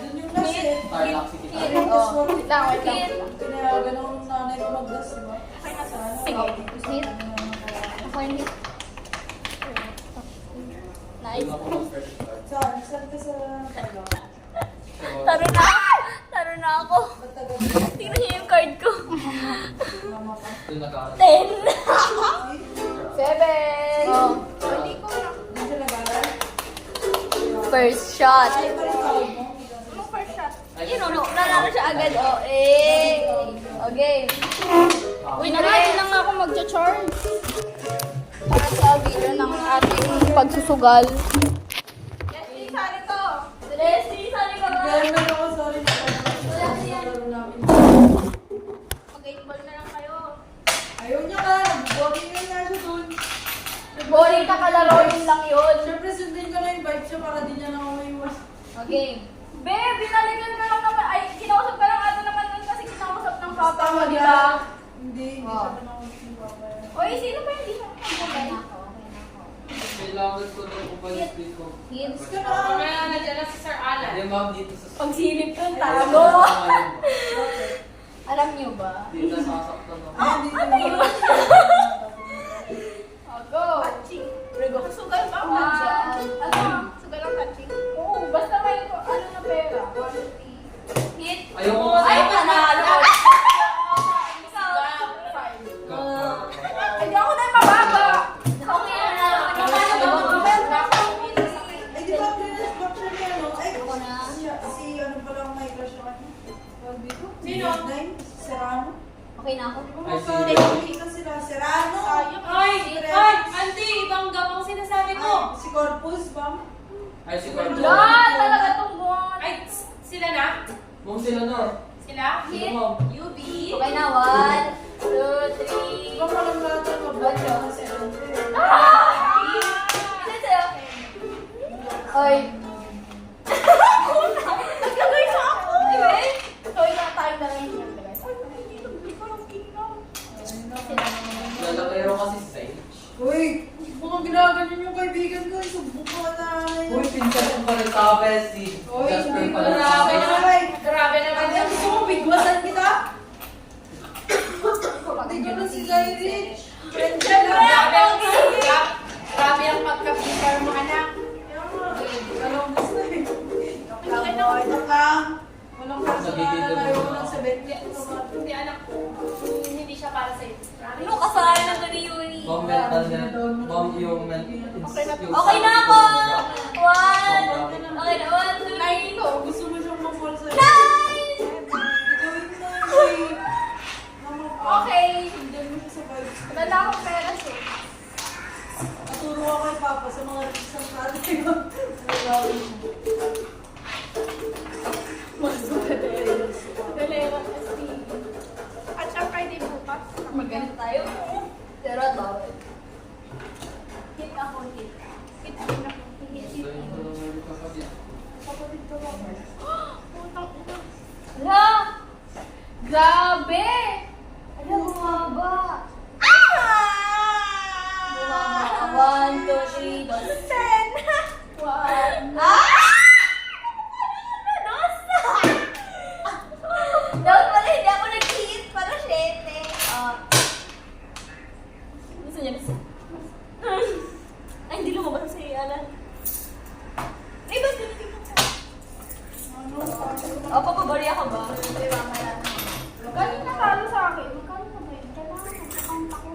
Doon yung nasi. Tarlac City. Wait lang, wait lang. Tinayagan ako ng nanay ko mag-gas, di ba? Sige. Hit. Ako yung hit. Nice. Saan? Saan ka sa Tarlac? Taro na ako. Ba't taga Tingnan niyo yung card ko. mama ka? 10. 7! Oh. Hindi ko na. Doon siya nag-aaral? First shot. Ay, pa rin tawag mo? Anong first shot? Yun, nanalo siya agad. Oh, Okay. Uy, nakain lang ako mag-charge. Para sa video ng ating pagsusugal. Leslie, sali ko. Leslie, sali ko. Ganyan ako, sorry. Laro namin. Mag-8 na lang kayo. Ayaw niya ka. Boring yun nga siya doon. Boring ka kalaroin lang yun. Siyempre, sundin ko na yung bike siya para di niya na ako maiwas. Okay. Babe, binalikan ka lang naman. Ay, kinausap ka lang ata naman nun kasi kinausap ng papa mo, di ba? Hindi siya pa nakaulit ng papa. Oy, sino ba hindi siya nakaulit? Kailangan ko na umalis dito. Kids. Mamaya na dyan na si Sir Alan. Hindi, ma'am, dito sa... Pag silip ka, Tago! tago. Alam niyo ba? Dito sasaktan ako. Hindi ko na Ako. Rego. Sugal ba ako dyan? Ano? Sugal ang touching? Oo, basta may ano na pera. Quality. Hit. Ayoko. Ay, panalo. Hindi ako na yung mababa. Okay na. Ay, di ba prinas back siya niya, no? Ay, Ako na. si ano pa lang may crush ako niya? Tawag dito? Sino? Nine? Serrano? Okay na ako. Ay, si- Nakikita sila. Serrano! Ay, auntie, ibang gabang sinasabi ko. Ay, si Corpus, bam? Ay, si Carlo. Wala, talaga tong buwan. Ay, sila na? Ma'am, sila na. Sila? Sino, ma'am? UB? Okay na, 1, 2, 3. Di ba parang lahat ng mabot siya kasi ano? Sino sa'yo? Oy. Nagkagay sa ako. Anyway, so tayo na lang yun. Lalakero kasi si Sage. Uy! Mga ginaganyan yung kaibigan ko. Subok ko na. Uy, pinsan ko pa rin sa bestie. Uy, Jasper hindi pala. Grabe Ay, naman. Grabe naman. Ay, gusto mo bigwasan kita? Hindi ko na si Zairich. Friendship na. Grabe ang pagka-picture mo, anak. Walang gusto eh. Ito lang. Walang personalan na ayaw ko ng 70. Hindi, anak. Hindi siya para sa'yo. Ano kasalanan ko ni Yuri? Ma'am, mental na. Ma'am, yung Okay na ako! 1. Okay na, 1, 2, 3. Gusto mo siyang ma-fall sa'yo. Nice! Gawin mo na eh. Okay. Sundan mo siya sa vibes. Wala akong pera siya. Naturo ako kay Papa sa mga isang tatay ko. Galera kasi. At siya Friday bukas. Maganda tayo. Pero tawag. Hit ako, hit. Hit din ako. Hit, hit, hit. Kapatid ko ba? Putang ina. Hala! Grabe! Ano, bumaba. Bumaba. 1, 2, 3, 10! 1. Dapat pala hindi ako nag-hit para 7. Gusto niya kasi. Ay, hindi lumabas sa iyo, Alan. Ay, ba't tinitignan ka? O, papabariya ka ba? Hindi, mamaya. Magkano nakalo sa akin? Magkano na ba yun? Kailangan mag-account ako.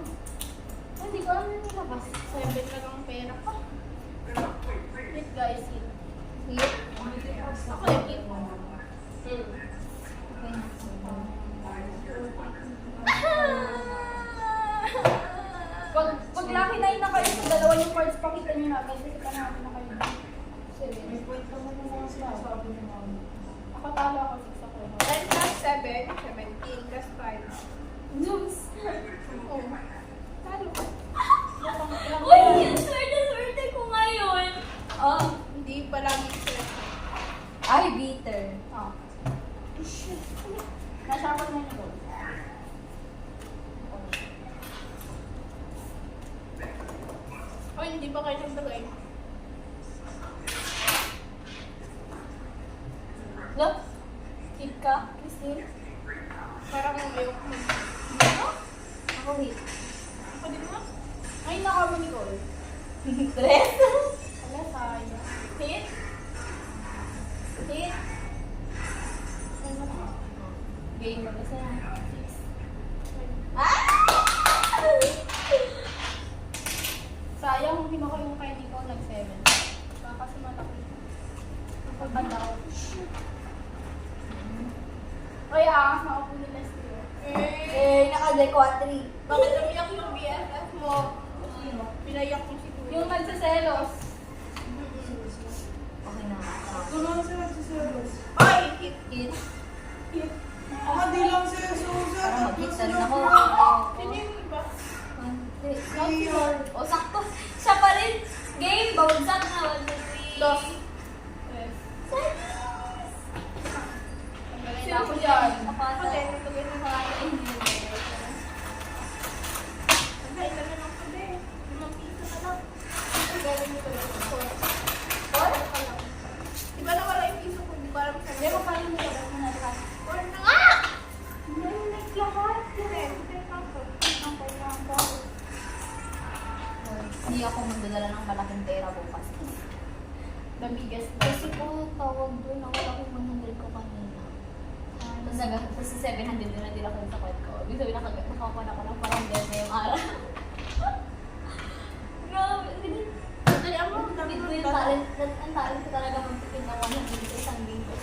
Hindi ko alam yung nilabas. 7 lang ang pera ko. Hit, guys, hit. Hit? Ako nag-hit. Pag lucky 9 na kayo sa dalawa yung cards, pakita nyo na. Kasi kita natin na kayo. May point naman yung mga sinasabi niyo, ma'am. Ako talo ako 6 ako. 10 plus 7, 17 plus 5. Zeus! Oh. Talo. Uy! Swerte ko ngayon! Oh. Hindi palagi sila. Ay, bitter. Oh. Nasyapan mo yun. Oy, hindi ba kayo nagbagay? Lo? Hit ka, Christine? Parang ayoko mo. Ano? Ako hit. Ako din mo? Ay, nakama ni Cole. Tres? Wala, sayang. Hit? Hit? Game mo kasi na. Ah! Sayang, hindi ko yung kay Nico nag-7. Baka kasi malaki. Pagpanda ko. Ay, angas na ako po ni Leslie. Naka-dequatri. Bakit namiyak yung BFF mo? Pinayak mo si Kuya. Yung nagsaselos. Okay na. Tulungan sila nagsiselos. Ay, hit. Hit. Hit. Ako di lang sila susa. Parang mag-hit na ako. Sino yung iba? O, sakto. Siya pa rin. Game, bawagsak na. 1, 2, 3. Dos. Sino ko dyan? Kapata. Ate, tutugin mo sa akin. Ay, dami ng kabe. 5 piso na lang. Ang galing mo tuloy. Or? Diba nawala yung piso ko? Di ba alam sa'yo? Hindi mo pa rin nila. Or na nga! Hindi, naglahat. Hindi, Hindi ako magdadala ng malaking pera bukas. the biggest Kasi po, tawag doon, ako lang yung 100 ko kanina. Tapos sa 700 din na din ako sa kwet ko. Ibig sabihin, nakakuha na ako ng parang dead na yung araw. Grabe, Dali, ako, dami Hindi ko ng yung talent, ang talent ko talaga magtipid ng 100 sa isang linggo.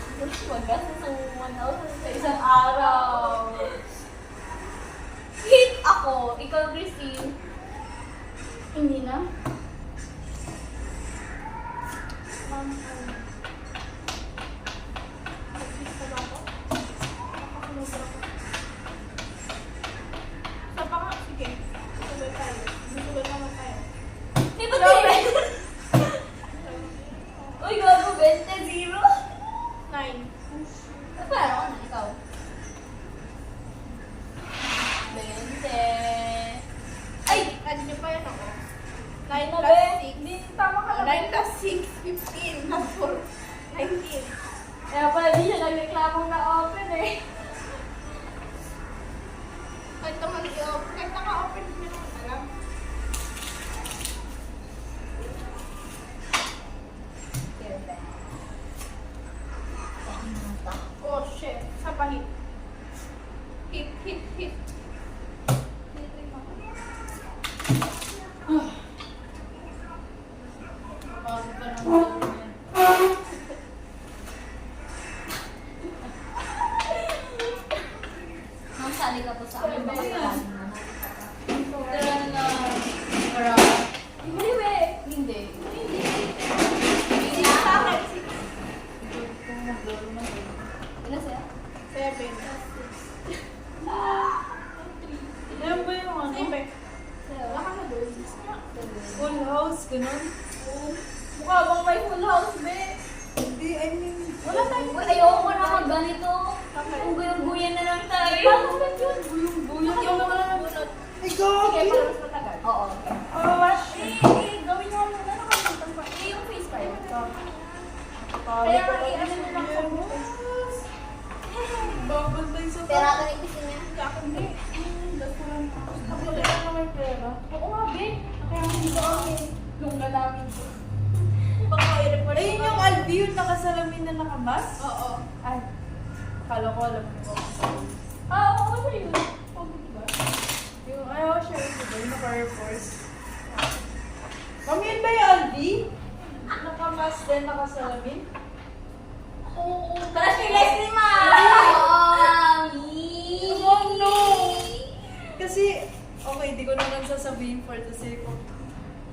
Maggastos ng 1,000 sa isang araw. Hit ako! Ikaw, Christine. Hindi na. Sa pa nga, sige. Sabay tayo. Sabay naman tayo. Di ba tayo? Uy, gago, 20, 0. 9. Paano ka na, ikaw? 20. Ay! Ano niyo pa yan ako? 9 Nabe, plus 6. hindi, tama ka na. 9 plus 6, 15. Plus 4, 19. Kaya pala di siya nagreklamong na open eh. Kahit naman i-open. Kahit naka-open din naman alam. Oh, shit. Sa pahit. Hit, hit, hit. Bakit pa naman yan? Nang sali ka po sa amin, baka sali na. Tara na. Para. Hindi, we. Hindi. Six sa akin. Six. Kung maglaro na yun. Ilan sa'yo? 7. Yan ba yung ano? Siyempre. Sa'yo? Wala ka na doon. Full house, ganun? Mukha bang may full house, be? Hindi, I mean. Wala tayong Uy, ayoko na mag-ganito. Kung guyong-guyan na lang tayo. Bakit yun? Buyong-buyong. Yung mga nabunod. Ikaw! Sige, para mas matagal. Oo. Gawin mo muna nakalimutan pa. Yung face pa yun. Kaya Kaya nga, i-ano na lang ako. Babantay sa Pera ka rin kasi niya. Hindi. Ako na lang na may pera. Oo nga, be. Kaya hindi ko kami nung nalamin ko. Baka i-report. Ayun yung Albi, yung nakasalamin na nakamas? Oo. Ay, akala ko alam mo. Ah, oo, ano yun? Oh, diba? Yung ayaw siya yung diba, yung naka-Air Force. Mami, yun ba yung Albi? Nakamas din, nakasalamin? Oo. Tara si Leslie, ma! Mami! Oh no! Kasi, okay, di ko naman sasabihin for the sake of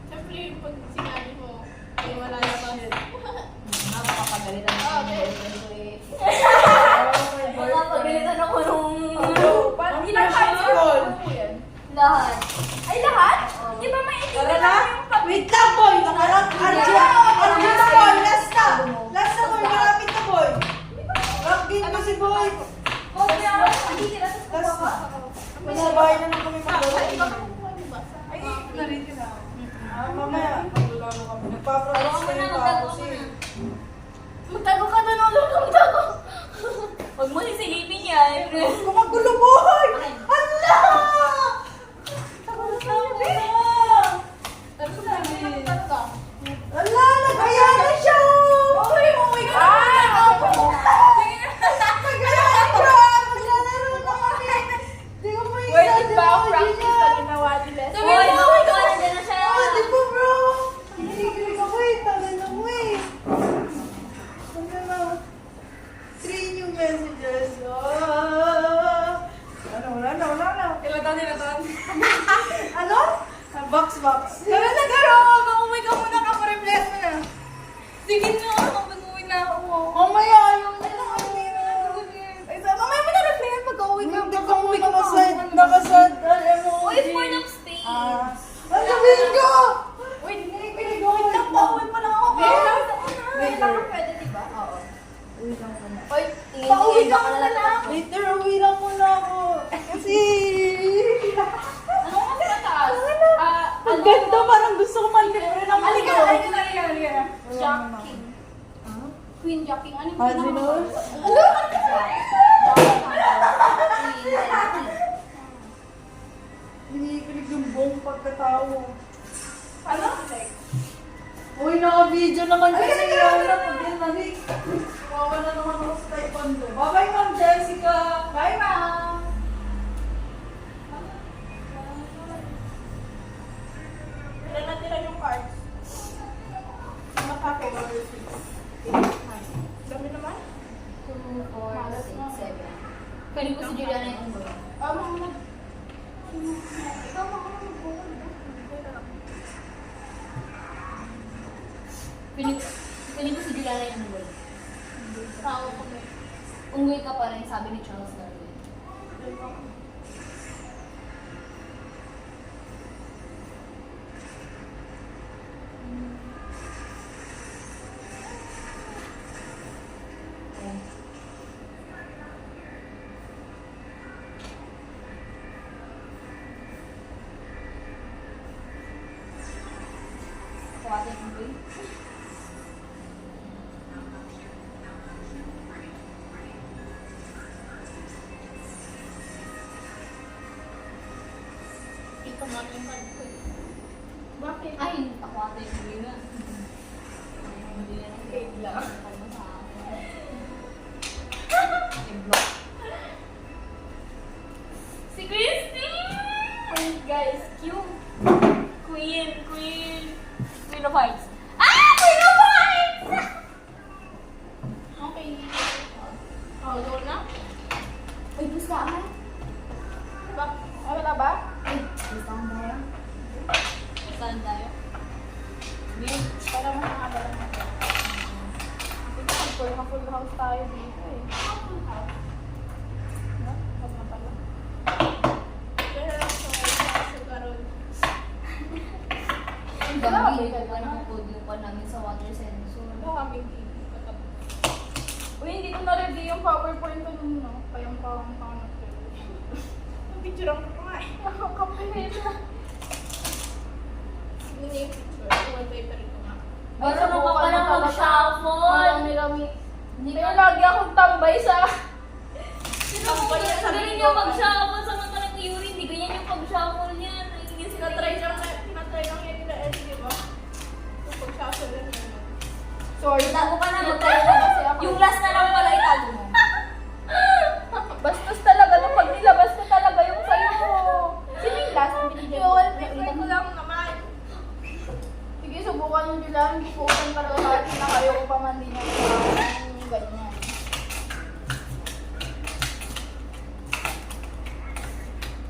Siyempre, pag sinabi mo, ay wala na ba? Napakapagalitan Oo, ng okay. boyfriend ko eh. oh my Napapagalitan ako nung Paano Hindi na na siya tayo call? yan. lahat. Ay, lahat? Di ba may Tara na! Wait lang, boy! Nakarang Arjun! Arjun na, boy! Last na! Last na, boy! Malapit na, boy! Rockgate mo si boy! Okay, ako nakikita sa Last kuha na. ko. Sa bahay na lang kami maglaro. Ay, baka kukuha mo ba? Ay, narinig na. Mamaya, maglaro kami. Nagpapromise Tago mo kayo na, pa magtago kasi. mo na. Magtago ka doon, ulo kang tago. Kumagulo, boy! Hala! Hala, nag-aya na siya! Umuwi ka na. Nag-aya na siya! Maglalaro na kami! Di ko pa isa, Wait, di ba ba, ang practice Gina? na ginawa nila? Uy, uy, ko na din na siya. Ah, di ba, bro? Hinihilig ako eh, tagal na mo eh. Ano na? Train yung messages. Wala na. Ilatan. Ano? Box. Garo na garo! Umuwi ka muna ka, pa-replace mo na. Sige nga, mag-uwi na ako. Mamaya, ayaw na lang. Ay, mamaya mo na replace pag-uwi ka. Hindi ko mo nakasad. Alam mo. Uy, for ng space. Ang sabihin ko! Wait lang pa, uwi pa lang ako. Wait lang, pwede diba? Oo. Uwi lang muna. Uy, Pauwi tingin-tingin ka ka na muna. lang. Later, uwi lang muna ako. Kasi... Ano ka sa taas? Ang ganda, parang gusto ko malibre ng Halika mundo. na. Jacking. Queen Jacking. Ano yung Ano nun? Hinihilig yung buong pagkatao. Ano? Uy, naka-video naman kasi yan. Pag-yanalik. Wawala naman ako sa taekwondo. Bye-bye, Ma'am Jessica. Bye, ma'am. Ilan natira yung cards? Matake, number 6. Dami naman? 2, 4, 6, 7. Kanin ko si Juliana yung unggoy. Mga ikaw mga mag-google ba? Kanin ko si Juliana yung unggoy. Tao ko na. Unggoy ka pa rin, sabi ni Charles Darwin. Kuwatin yung unggoy. Ito nga yung card ko. Bakit? Ay, ako ata yung unggoy na. Hindi na lang. Wait lang. Ano sa akin? I-block. Si Christine! Wait, guys, cute. Queen of Hearts. Ah! Queen of Hearts! Okay. Oh, doon na? Uy, gusto ka? Ba? Wala ba? Ay, gusto ka tayo? Saan tayo? Game. Para makakabala na ito. Full house tayo dito eh. Full house. No? Wag na pala. Kaya lang sa karoon. Ang dami ko pa nakapodium pa namin sa water sensor. Maraming TV. Uy, hindi ko na-review yung PowerPoint ko nung no. Kayang pang picture ang kumain. Nakakapilin na. Hindi yung picture. One paper ito nga. Marunong ka pa lang mag-shuffle. Marami-rami. Hindi Kaya ka lagi akong tambay sa... Tambay sa galing niya mag-shuffle sa mga ng theory. Hindi ganyan yung pag-shuffle niya. Naiingis ka Tinatry lang yan nila Ellie, di ba? So, pag-shuffle lang yan. Sorry. Itago ka na. Natayo na kasi ako. Yung last na lang pala itago mo. Bastos talaga nung pag nilabas ko talaga yung sayo ko. Sino yung last na binigyan ko? Wallpaper ko lang naman. Sige, subukan nyo nyo lang. Hindi ko upan talaga kahit na kayo ko pa man din yung ganyan.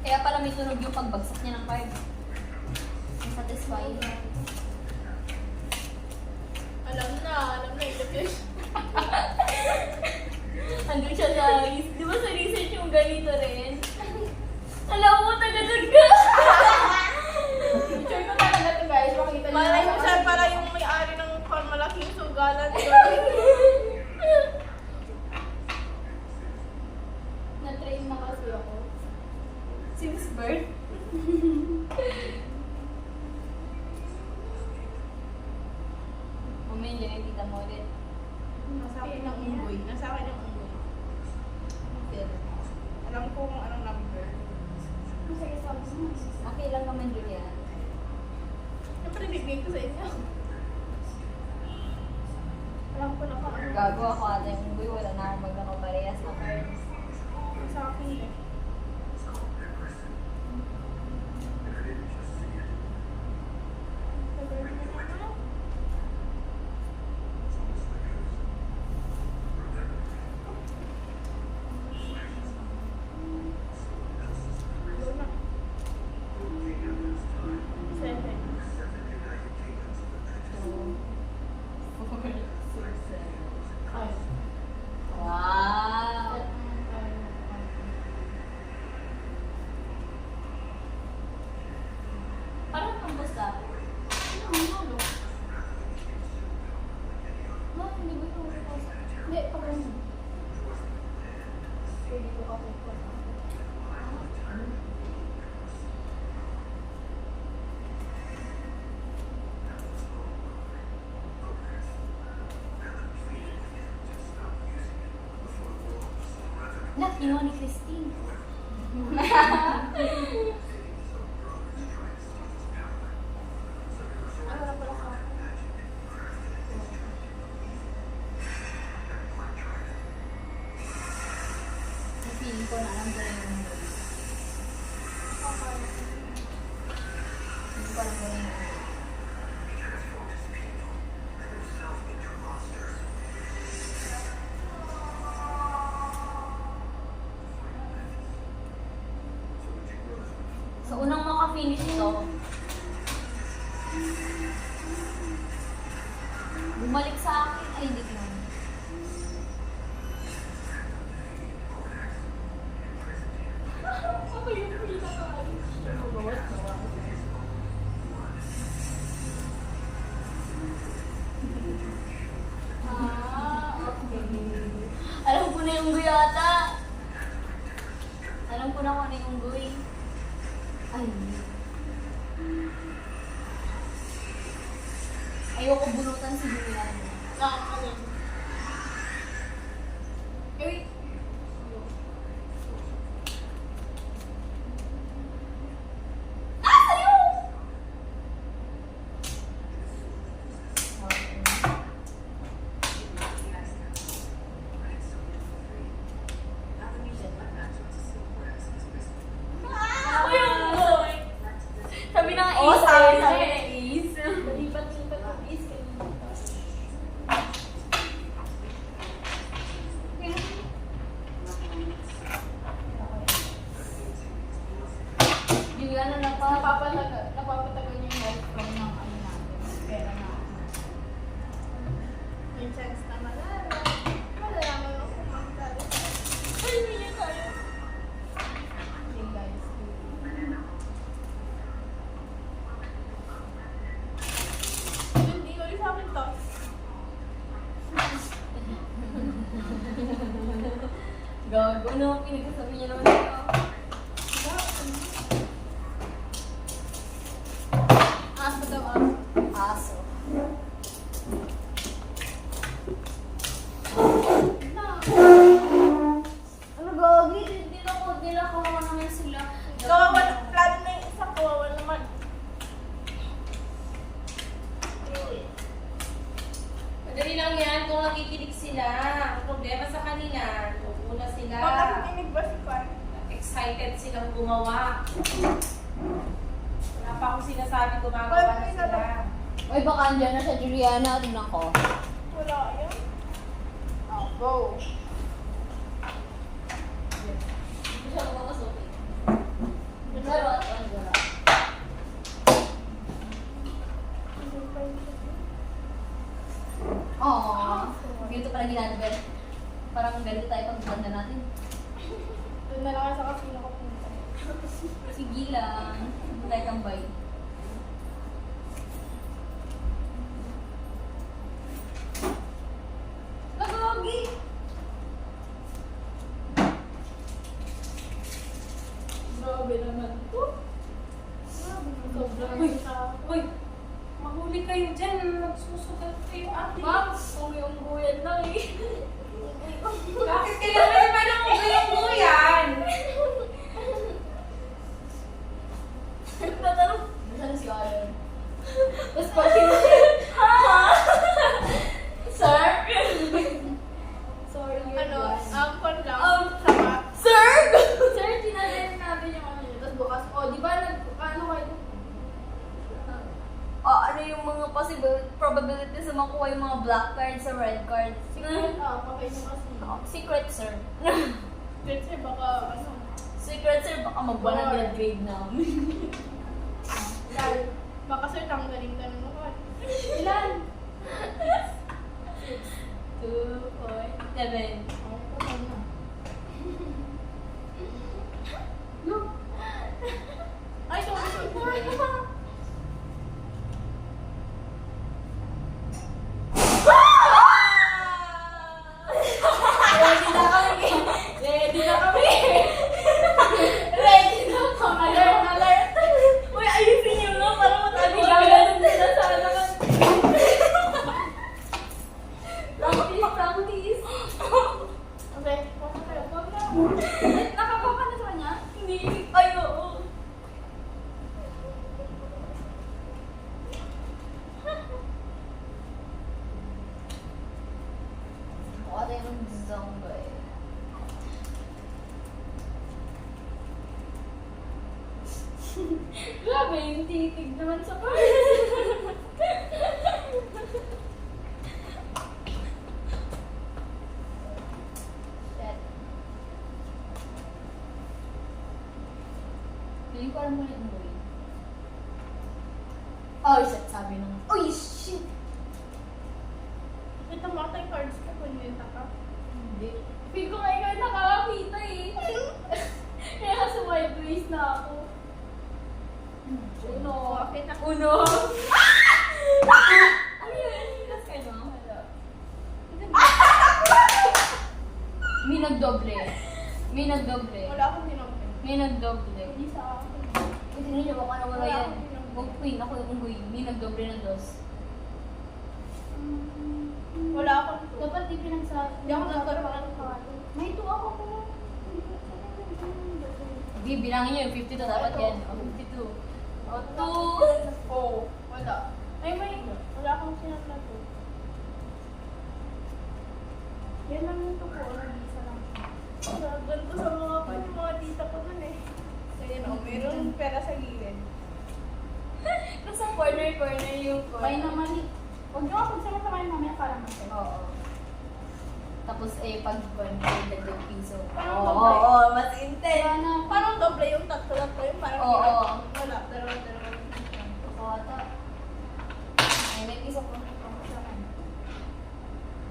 Kaya pala may tunog yung pagbagsak niya ng card. Satisfying. Alam na ilagay. Hanggang siya sa di ba sa research yung ganito rin? Alam mo, tagatag ka! Picture ko talaga ito guys. Makita nyo. Malay mo siya para yung may-ari ng malaking sugalan. Na-train na kasi ako. Since birth? Mamaya dyan yung tita mo ulit. Nasa akin ang unggoy. Nasa akin ang unggoy. wala na akong magkakaparehas na cards. Sa akin eh. Wow! Parang tambos ka. Hindi pa rin. Pwede ko ako pa. Nak, kinuha ni Christine. Wala pala sa akin. Feeling ko na alam ko na yung Hindi ko alam ko na yung So, unang maka-finish ito, bumalik sa akin, ay hindi ko naman. Alam ko na yung guyata. Alam ko na kung ano yung guy. Ay. Ayoko bunutan si Julian. Ano? Wait. Ah! Sa'yo! Ako yung boy. Sabi ng Oo, ace. sabi sabi niya. ng ace. Lipat-lipat ang is kanina. Juliana na pa. Napapatagal niya yung outcome ng ano natin. Pera na. Yung chance na malalaman mo kung magkano. Ay, hindi tayo. Okay guys. Hindi ko sa akin to. Gago, no? Pinagsasabi niya naman ito. Aso daw aso. Aso. Ano gagi? Nila kawawa naman sila. Kawawa, plano na yung isang kawawa naman. Madali lang yan kung nakikinig sila. Ang problema sa kanila, una sila. Makakinig ba si Pan? Excited silang gumawa. Wala pa akong sinasabi gumagawa na sila. Uy, baka andyan na siya, Juliana. Tingnan ko. Wala yan. Oh, go. Hindi siya makakasukin. Pero, wala. Aww. Ganito pala ginagawa. Parang ganito tayo pag ganda natin. Doon na lang sa kasino ko punta. Sige lang. Hindi tayo tambay. Nagagi! Grabe naman to. Sobrang Uy. sa... Uy, mahuli kayo dyan. Nagsusugal kayo ate. Ma'am, kung yung buyan lang eh. Bakit kayo naman ang ugay-ugayan? Tatanong. Nasaan si Alan? Tapos pag Sir? Sorry. Ampon lang. Sama. Sir! Sir, tinanay natin yung ano yun. Tapos bukas, di ba ano kayo? Ano yung mga probabilities na makuha yung mga black cards sa red cards? Secret, pakay nyo kasi. Secret, sir. Kasi baka, ano, Secret, sir. Baka mag-100 grade namin. dahil, baka sir, tanggalin ka ng mga. Ilan? 2, 4, 7. Ay, sorry. Ready na kami! Ready na po. Alert. Uy, ayusin nyo nga para matabi gaganon sila sa naman. Practice. Okay, wag na. Nakapapa ka na sa kanya? Hindi. Ay, oo. Mukha tayo ng zombie. Grabe, yung titig naman sa Shit. Feeling ko alam mo na yung umuwi. Oh, shit. Sabi nung, uy, shit! Ito mo tayo cards ka kung nita ka. Hindi. Feel ko nga ikaw nakakakita eh. Kaya kasi white waist na ako. Uno. Okay na. Uno! Ano yun? Ilas ka no? May nagdoble. May nagdoble. Wala akong tinapin. May nagdoble. Hindi sa akin. Kasi niyo baka nawala yan. Huwag queen, ako yung unggoy. May nagdoble ng dos. Wala akong two. Dapat di pinagsabi. Hindi ako nagkaroon ng May 2 ako po. Hindi, bilangin niyo yung 52. Dapat yan. O, 52. O, 2. Oh, wala. Ay, wala akong sinasla to. Yan lang yung tuko. Nag-isa lang. Ganito sa mga tita ko dun eh. So, yun o. Mayroong pera sa gilid. Nasa corner yung May naman eh. Huwag nyo ako sa mga mamaya para masaya. Oo. Tapos pag converted yung piso. Parang Oo, doble. oo, mas intense. Sana. Parang doble yung tatlo yung parang Oo. wala. Dalawa. Ako ata. Ay, may piso ko. Ako sa akin.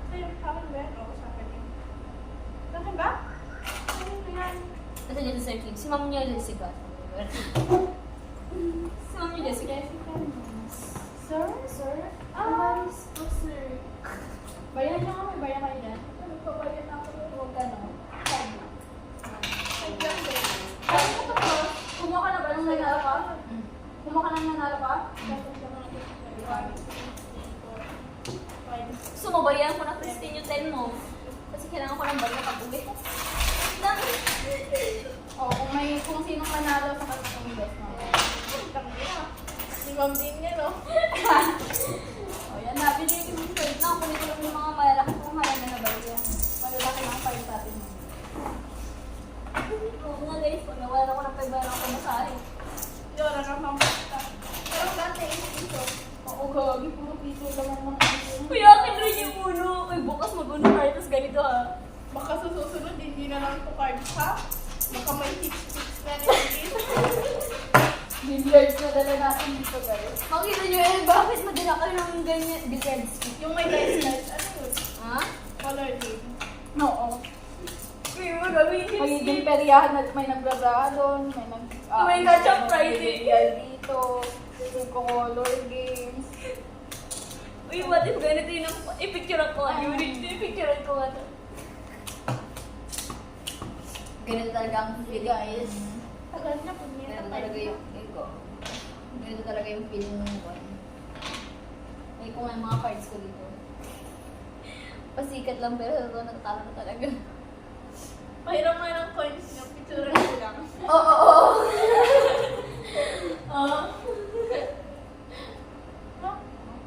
Sa'yo, sa akin ba yan? Oo, sa akin yun. Sa akin ba? Ano yan? Kasi dyan sa Sir King. Si Ma'am niya Jessica. Si Ma'am niya Jessica. Sir? Sir? Sir. Bayan nyo nga, may bayan kayo dyan. Ano pa bayan ako? Huwag ka no. Ay, dyan din. Ay, ito po. Kumuha ka na ba nung nanalo ka? Kumuha ka na nung nanalo ka? So, mabayan ko na Christine yung 10 mo. Kasi kailangan ko ng barya pag uwi. Kung sinong nanalo sa katong best mo. Si Ma'am din niya, no? O, yan na. Bigay ko yung shirt na. Kunin ko lang yung mga malalaki kung marami na barya. Malalaki lang pa yung sa atin mo. Oo nga guys, pag nawala ko ng 5 barya ako masahe. Yun, nakapamasta. Pero dati, ito. Oo, gagi. Puro piso lang ang mga piso. Kuya, akin rin yung uno. Uy, bukas mag-uno tayo. Tapos ganito ha. Baka sa susunod, hindi na lang ito cards, ha? Baka may tips na rin dito. Billiards na dala natin dito, guys. Makita nyo bakit madala kayo ng ganyan? Billiard stick. Yung may dice, ano yun? Ha? Color game. Oo. Uy, magawin yung Magiging peryahan na may nagbrabraha doon, may nag... May catch-up Friday. Billiard dito, color games. Uy, what if ganito yun ang i-picture ako? Unit, i-picture ko nga to. Ganito talaga ang feeling, guys. Tagal na, punyeta Ganito pa talaga yung ganito talaga yung feeling ng buwan. Ay, kung may mga cards ko dito. Pasikat lang pero ito natatalo na talaga. Pahiram nga ng coins niyo, picture ko lang. Oo.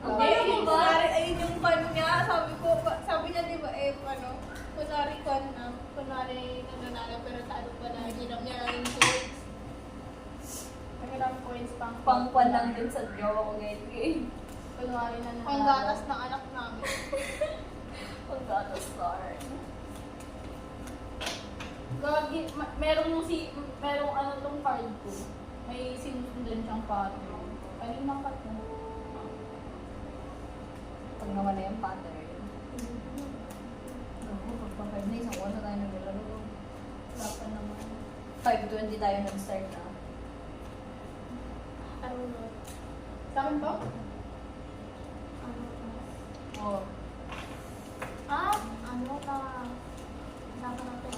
Hindi, Ano ba? kunwari, ayun yung fun niya. Sabi niya, di ba, ano, kunwari fun kunwari nananalo pero talo pa na hiram niya lang yung coins. Nahiram coins pang Pangkwan lang din sa jowa ko ngayon. Kunwari na Ang gatas ng anak namin. Panggatas star. Gagi, merong ano tong card ko. May sinusundan siyang pattern. Kanina cut mo. Pag naman na yung pattern. Ako, pagpapag na isang oras na tayo naglalaro. Wala pa naman. 5:20 tayo nag-start na. Arunod. Sa akin to? Oh. Ah, ano ka? Saka na to.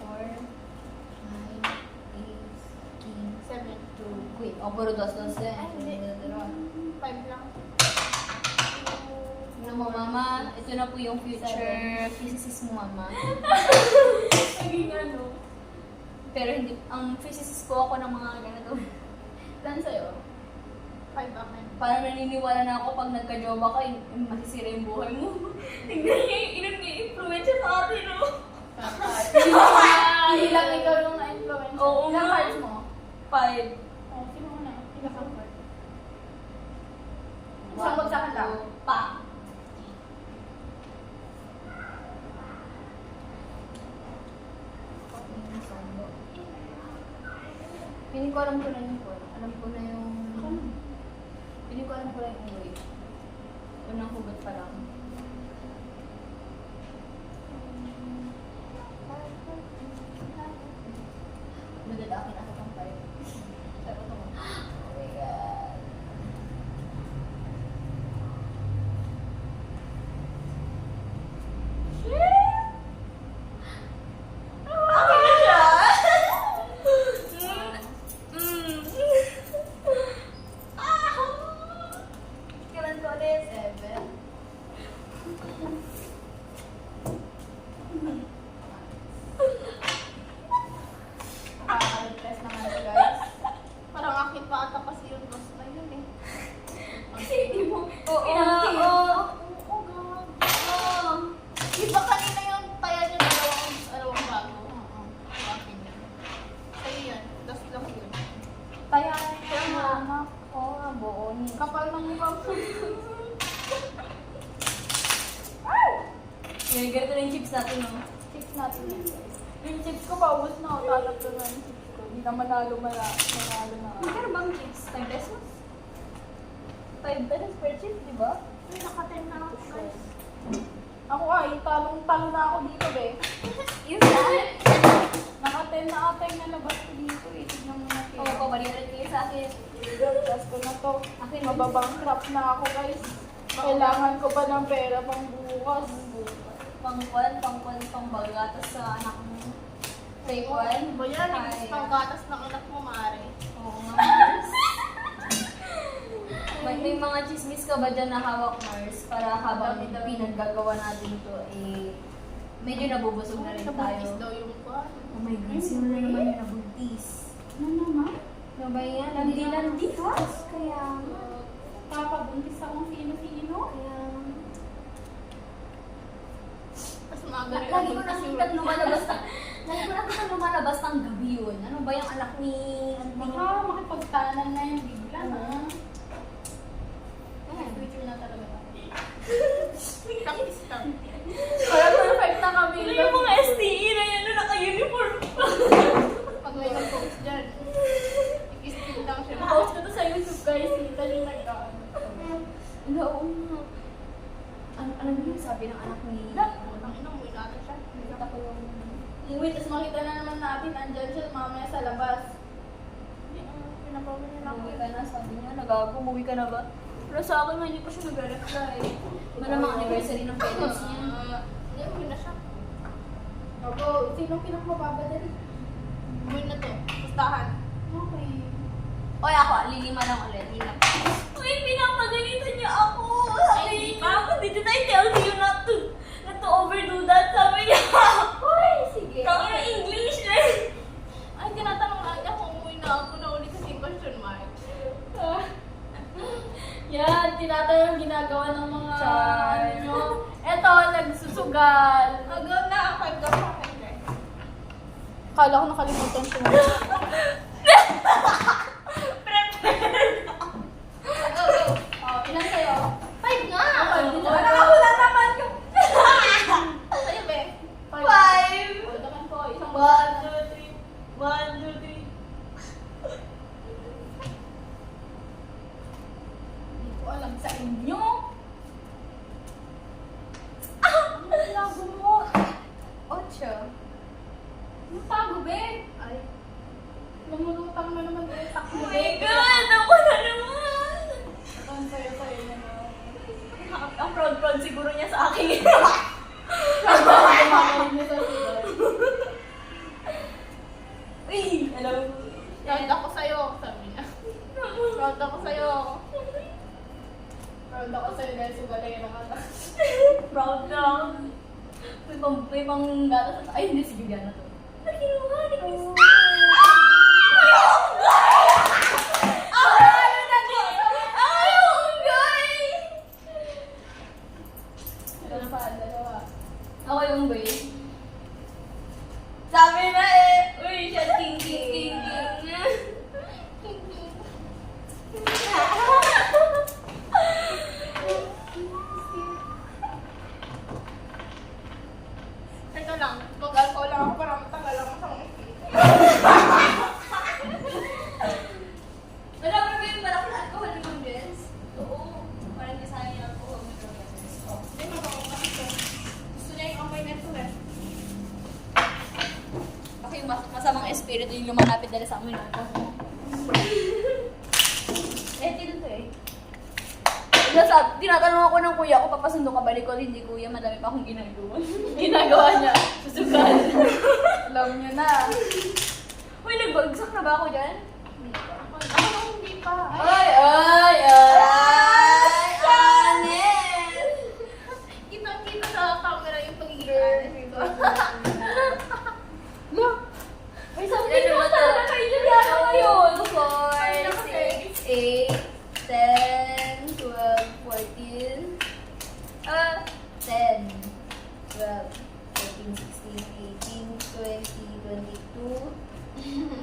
4, 9, 8, king, 7. 2, queen. O, puro dos-dos din. Ay, hindi. 5 lang. Ano mo, mama? Ito na po yung future physicist mo, mama. Naging ano? Pero hindi, ang physicist ko ako ng mga ganito. Lan sa'yo? 5 akin. Parang naniniwala na ako pag nagka-jowa ka, masisira yung buhay mo. Tingnan niyo yung influence sa atin, no? Hindi lang ikaw yung na-influence. Oo Ilang nga. cards mo? 5. Oh, sino mo na? Ilang cards? Isang bagsakan lang. Pa. Piling ko alam ko na yung call. Alam ko na yung... Piling ko alam ko na yung uwi. Unang hugot pa lang. Nagdadaki na sa kampay. Sabi ko, oh my God. Okay na siya! Kailan ko ulit? 7. Nakaka-repress naman ito, guys. Parang akin pa ata kasi yung dos na yun eh. Kasi hindi mo... Oo, Pinangkin. oo. Oo, gag. Oo. Iba kanina yung taya niyo dalawang bago. Oo. Akin yan. Sa'yo yan. Dos lang yun. Kaya nga, anak. Oo nga, buo niya. Kapal ng mukha mo. Yan, ganito na yung chips natin, no? Chips natin yan, guys. Yung chips ko, paubos na ako. Tatatlo na yung chips ko. Hindi na manalo na. Magkano bang chips? 5 pesos? 5 pesos per chips, di ba? Uy, naka-10 na ako guys. Ako ay, talong-talo na ako dito, be. Yun na. Naka-10 na ata yung nalabas ko dito, eh. Tignan mo na Oo, pabaliran kayo sa akin. Gas ko na to. Mababankrupt na ako, guys. Kailangan ko pa ng pera pang bukas. Pang bagatas sa anak mo. Take one. Ba yan? Hi. Yung panggatas ng anak mo, Mare. Oo nga, Mars. May mga chismis ka ba dyan na hawak, Mars? Para habang pinaggagawa natin ito, eh, medyo nabubusog na rin Nabuntis tayo. daw yung kwan. Oh my God, sino na naman yung nabuntis? Ano naman? Ano ba yan? Landi-landi ka? Kaya, Kapabuntis akong sino-sino? kaya... Mas maaga rin Lagi ko nabuntis yung nakita lumalabas na, lagi ko nakita lumalabas ng gabi yun. Ano ba yung anak ni... Baka makipagtanan na yung bigla na. Ayan. Future na talaga. Practice lang. Kaya perfect na kami. Ano yung mga STE na yan na naka-uniform? Pag may nag-post dyan, i-steal lang siya. Post ko to sa YouTube, guys. Kita yung nag-ano. Oo nga. Ano yung sabi ng anak ni... Ang ina mo, inata siya. Nakita ko yung... Wait, tapos makita na naman natin, andyan siya mamaya sa labas. Pinapawin niya lang. Umuwi ka na, sabi niya, nagago, umuwi ka na ba? Pero sa akin, hindi pa siya nag-reply. Malamang anniversary ng parents niya. Hindi, umuwi na siya. Opo, sino pinakamababadali? Umuwi na to. Pustahan. Okay. Oy, ako, lilima lang ulit. Uy, pinapagalitan niya ako. Sabi niya, did I tell you not to overdo that? Sabi niya. Uy, sige. Kaya na English eh. Ay, tinatanong lang niya kung umuwi na ako na uli kasi question mark. Yan, tinatanong ginagawa ng mga Char. ano nyo. Eto, nagsusugal. Hanggang na, 5 ka sa akin, guys. Kala ko nakalimutan ko. Oh, ilan sa'yo? 5 nga! Wala ako na naman yung... Sa'yo, be? 5. O, naman po, isang 1, 2, 3. 1, 2, 3. Hindi ko alam sa inyo. Ano lago mo? 8. Ang tago, be. Ay. Lumulutang na naman yung takbo, Oh be. my God! Ako na naman! Ang sayo-sayo na Ang proud-proud siguro niya sa akin. Kumakain niya sa sugar. Uy! Alam mo. Proud ako sa'yo, sabi niya. Proud ako sa'yo. Proud ako sa'yo dahil sugalay ng anak. Proud lang. May pang gatas. Ay, hindi si Juliana to. Ay, kinuha ni Chris. Dalawa. Ako yung boy. Sabi na eh. Uy, siya king. Ito lang, mag-alcohol lang ako para matagal lang ako. Wala pa ba yung parang alcohol yung Jens? Oo. Parang di sayang yung alcohol. Hindi mo ako kasi gusto niya yung amoy nito eh. Baka yung masamang espiritu yung lumalapit dala sa amin. Dito to eh. Tinatanong ako ng kuya ko, papasundo ka ba ni Cole? Hindi kuya, madami pa akong ginagawa. Ginagawa niya, susugal. Alam niyo na. Uy, nagbagsak na ba ako dyan? Ako hindi pa. Ay! Anes! Kitang-kita sa camera yung pagiging honest dito. Look! Ay, something naman talaga kay Juliana ngayon. 4, 6, 8, 10, 12, 14. 10, 12, 14, 16, 18, 20, 22,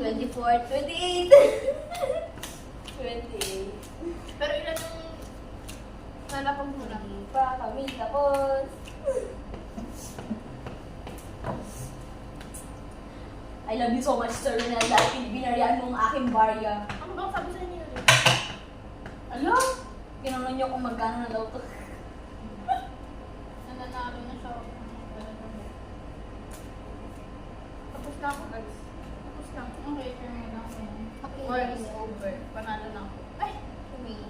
24, 28. 28. Pero ilan yung nalapag mo na? Hindi pa kami tapos. I love you so much, Sir Ronald, dahil binarihan mo ang aking barya. Ano bang sabi sa inyo? Ano? Ginanong niyo kung magkano na daw to. Nananalo na siya. Tapos na ako guys. Tapos na. Okay, turn mo na ako. War is over. Panalo na ako. Ay! Kumi.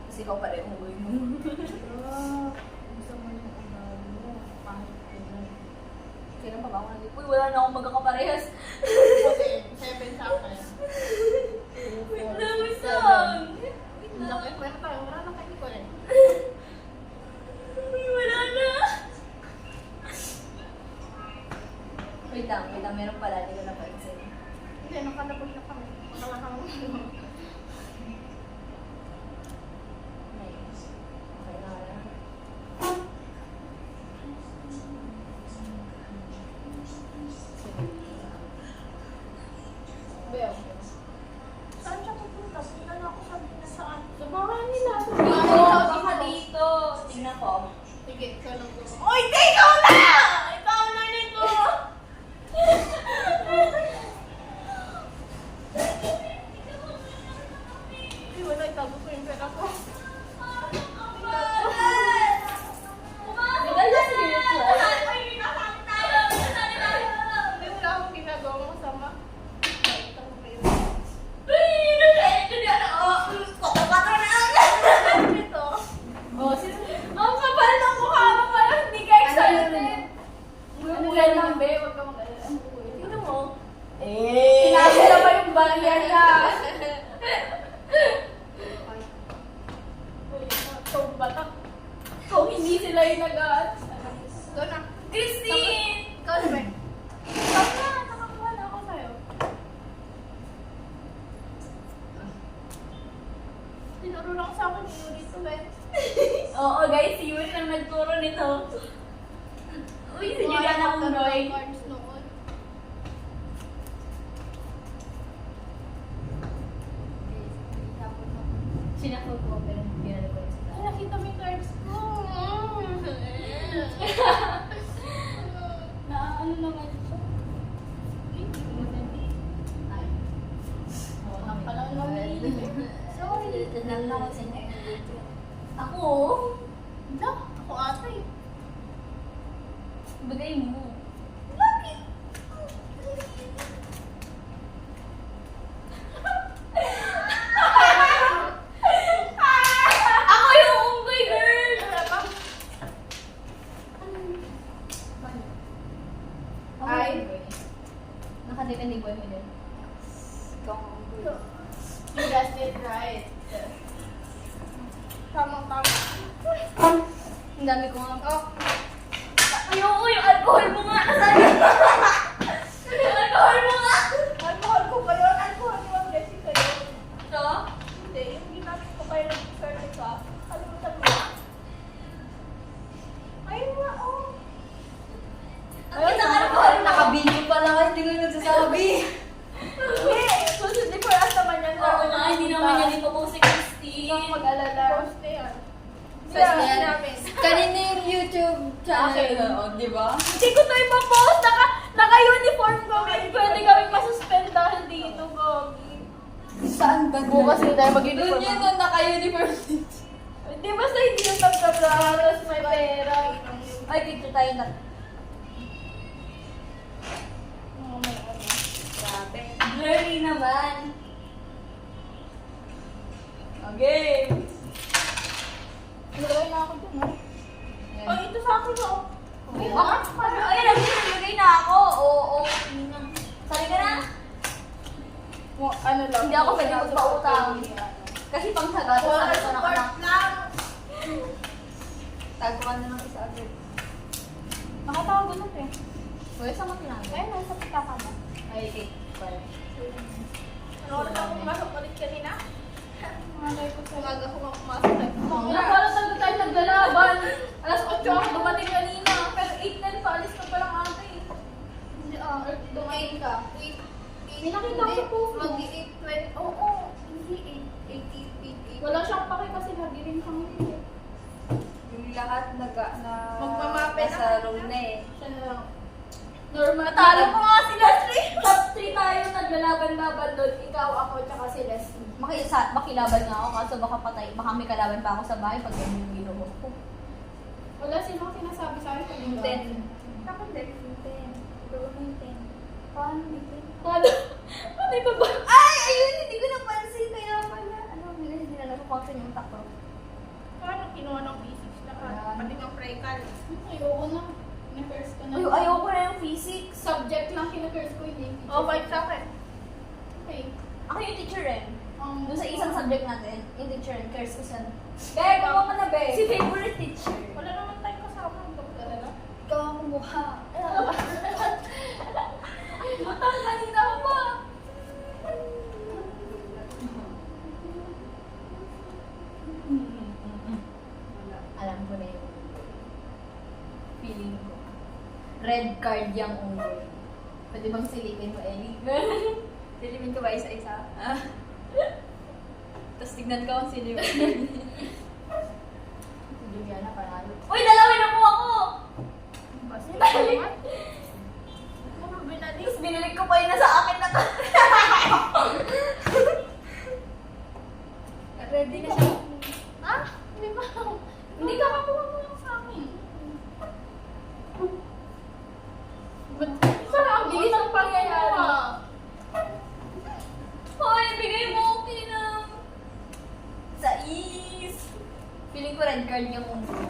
Kasi ikaw pa rin umuwi mo. Gusto mo yung ugali mo. Pangit ko na. Kailan pa ba ako nandito? Uy, wala na akong magkakaparehas. Kasi 7 sa akin. Wait lang, isang. Ang laki kwenta tayo. Wala na kayo ko eh. Uy, wala na. Wait lang. Meron pala. Hindi ko napansin. Hindi, nakalabas na kami. Wala kami. Nice. Okay na wala. Beo. Saan siya pupunta? Punta na ako sabi na saan. Sa Ano bahay nila. Baka dito. Tingnan ko. Sige, ikaw lang gusto. Oy, di! Ikaw na! Ikaw na nito! Ay, wala. Itago ko yung pera ko. Did I just hear it right? Hindi, wala akong ginagawa masama. Itago ko yung ito. Oh, sino? Ang kapal ng mukha mo pala. Hindi ka excited. Ano yan lang, be? Huwag ka mag-alala. Tingnan mo. Pinasa na ba yung barrier niya? So, batak. Kung hindi sila yung nag-aat. Ikaw na. Christine! Ikaw na, be. Ikaw na. Nakakuha na ako sa'yo. Tinuro lang sa akin yung dito, be. Oo guys, si Yuri ang nagturo nito. Uy, si Juliana Undoy. Cards noon. sa inyo yung video. Ako? Wala, ako ata eh. Bagay mo. Ako yung unggoy, girl! Wala pa? Ako Ay. yung unggoy. Nakadepende boy mo dyan. Ikaw ang unggoy. You guessed it right. Tamang-tama. Ang dami ko nga. Oh, Ayoko yung alcohol mo nga. Nasaan yun? Yung alcohol mo nga. alcohol ko kayo. Alcohol ni Ma'am Jessie kayo. Ito? Hindi, yung ginamit ko kayo ng service ka. Kalimutan mo. Ayun nga, oh. Ang isang alcohol. Nakabigyo pala kayo. Hindi ko yung nagsasabi. Hindi, susunod for us naman yan. Oo nga, hindi naman yan ito po si Christine. Huwag mag-alala. Post na yan. Post na yan. namin. Kanina yung YouTube channel. Okay. Di ba? Hindi ko to ipapost. Naka-uniform kami. Pwede kami masuspend dahil dito, Gogi. Saan ba? Bukas hindi tayo mag-uniform. Doon yun nung naka-uniform. Hindi, basta hindi yung tabla-bla. Tapos may pera. Ay, dito tayo na. Oh, may ano. Grabe. Blurry naman. Okay. Nilagay na ako dun, no? Oh, ito sa akin, oh. Okay. Ay, nagsilagay na ako. Oo. Sali ka na? Ano lang. Hindi ako pwede magpautang. Kasi pang sagat, Wala sagot ko na ka na. support lang. Tago ka na ng isa agad. Nakatawa na eh. Wala sa mga tinanong. Ayun, nasa pita ka na. Ay, okay. Bye. Ano oras ako pumasok ulit kanina? Malay ko sa umaga ko pumasok. Wala Wala. pala talaga tayo naglalaban. Alas 8 ako dumating kanina. Pero 8:10 pa, alis ka palang ata eh. Hindi dumating ka. May nakita ko sa post mo. Mag-8:20. Oo, hindi 8:8. Wala siyang pake kasi lagi rin kami eh. Yung lahat na Magmamape na nasa kanina. room na eh. Siya na lang. Normal. Natalo ko nga si Leslie. Top 3 tayo naglalaban-laban doon. Ikaw, ako, tsaka si Leslie. Makilaban nga ako kaso baka patay. Baka may kalaban pa ako sa bahay pag yan yung ginawa ko. Wala sino sinasabi sa akin pag yung 10. Tapos din. 10. Gawin mo yung 10. Paano yung 10? Paano? Paano ito ba? Ay! Ayun! Hindi ko napansin. Kaya pala. Ano? Hindi na napapansin yung takbo. Paano kinuha ng physics na ka? Ayan. Pati ng pre-cal. Ayoko na. Kina-curse ko na. Ay, ayoko na yung physics. Subject lang kina-curse ko yun. Oh, fight sa akin. Okay. Ako yung teacher rin. Doon sa Oh. isang subject natin, yung teacher rin, curse ko siya. Be, gumawa ka na, Be. Si favorite teacher. Wala naman tayong kasama. Talaga? Ikaw ang kumuha. Matang kanina pa. Alam ko na yung feeling ko. Red card yung unggoy. Pwede bang silipin mo, Ellie? Silipin ko ba isa-isa? Tapos tignan ko ang silipin. Si Juliana panalo. Uy, dalawin ako ako! Basta Dali. Ano binalik? Tapos binalik ko pa yun na sa akin na Ready na siya. Ah? Hindi ba? Hindi ka kakuha mo lang sa akin. Ba't parang ang bilis ng pangyayari? Hoy, bigay mo okay na. Sa is. Feeling ko red card yung unggoy.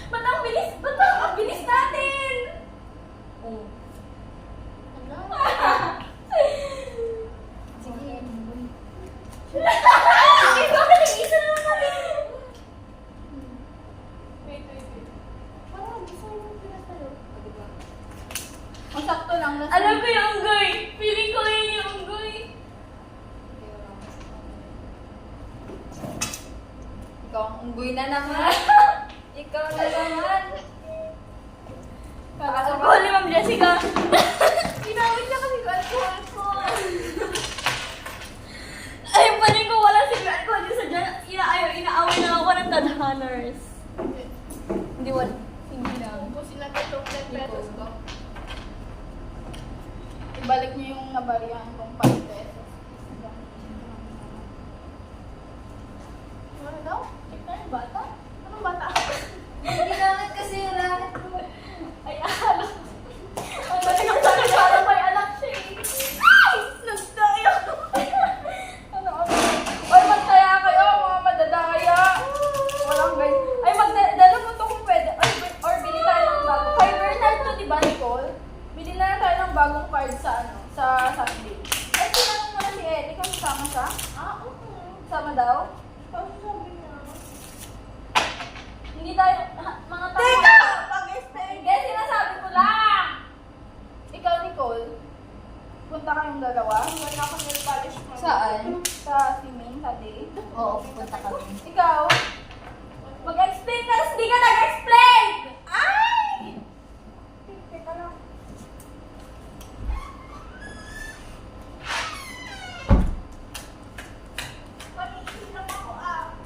Ba't ang bilis? Ba't ang bilis natin? Oh. Sige. Bakit nag-iisa na lang kami? Wait. Parang gusto mo pila sa'yo. Ang sakto lang. Alam ko yung unggoy. Feeling ko yun yung unggoy. Ikaw ang unggoy na naman. Ikaw na naman. Pakasok ko ni Ma'am Jessica. Tinawid niya kasi ko alcohol ko. Ay, panin ko wala si Grant ko. Hindi sa dyan. Inaaway na ako ng tadhaners. Hindi wala. Hindi lang. Ubusin lang ito 10 pesos ko. Ibalik niyo yung nabarihan kong 5 pesos. Nicole, bili na lang tayo ng bagong card sa Sunday. Ay, tinanong mo na si Ellie kung sama siya? Sama daw? Hindi tayo, mga tao. Teka! Pag-explain. Hindi, sinasabi ko lang! Ikaw, Nicole, punta kayong dalawa. Wala ako nail polish mo. Saan? Sa swimming, sa day. Oo, pupunta kami. Ikaw, mag-explain ka, hindi ka nag-explain! Ay! Teka lang.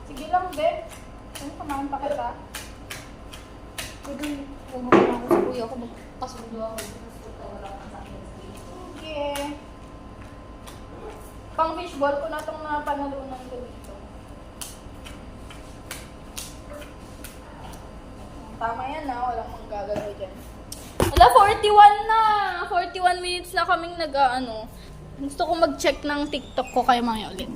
Sige lang, be. Ano, kumain pa kita? Pwede, pumunta ako sa kuya ko. Magpasundo ako. Sige. Pang fishball ko na itong napanalunan ko dito. Tama yan na, walang manggagalaw dyan. Wala, 41 na! 41 minutes na kaming nag-ano. Gusto ko mag-check ng TikTok ko kaya mamaya ulit.